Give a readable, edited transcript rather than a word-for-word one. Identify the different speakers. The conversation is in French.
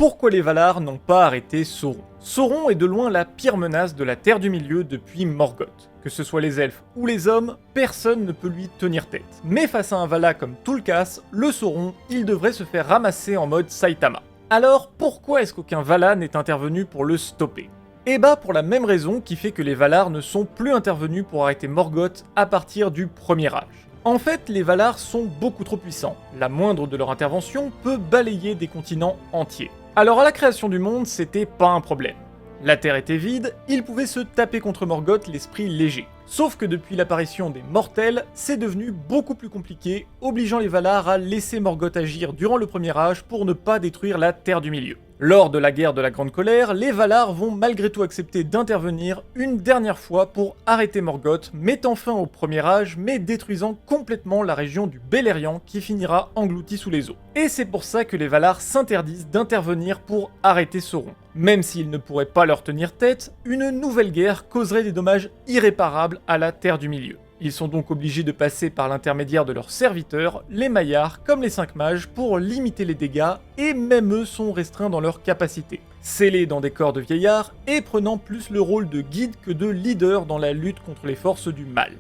Speaker 1: pourquoi les Valar n'ont pas arrêté Sauron. Sauron est de loin la pire menace de la Terre du Milieu depuis Morgoth. Que ce soit les elfes ou les hommes, personne ne peut lui tenir tête. Mais face à un Vala comme Tulkas, le Sauron, il devrait se faire ramasser en mode Saitama. Alors pourquoi est-ce qu'aucun Vala n'est intervenu pour le stopper? Eh bah pour la même raison qui fait que les Valar ne sont plus intervenus pour arrêter Morgoth à partir du Premier Âge. En fait, les Valar sont beaucoup trop puissants. La moindre de leur intervention peut balayer des continents entiers. Alors à la création du monde, c'était pas un problème. La Terre était vide, ils pouvaient se taper contre Morgoth l'esprit léger. Sauf que depuis l'apparition des Mortels, c'est devenu beaucoup plus compliqué, obligeant les Valar à laisser Morgoth agir durant le Premier Âge pour ne pas détruire la Terre du Milieu. Lors de la guerre de la Grande Colère, les Valar vont malgré tout accepter d'intervenir une dernière fois pour arrêter Morgoth, mettant fin au Premier Âge, mais détruisant complètement la région du Beleriand qui finira engloutie sous les eaux. Et c'est pour ça que les Valar s'interdisent d'intervenir pour arrêter Sauron. Même s'ils ne pourraient pas leur tenir tête, une nouvelle guerre causerait des dommages irréparables à la Terre du Milieu. Ils sont donc obligés de passer par l'intermédiaire de leurs serviteurs, les Maillards comme les 5 mages, pour limiter les dégâts, et même eux sont restreints dans leurs capacités. Scellés dans des corps de vieillards, et prenant plus le rôle de guide que de leader dans la lutte contre les forces du mal.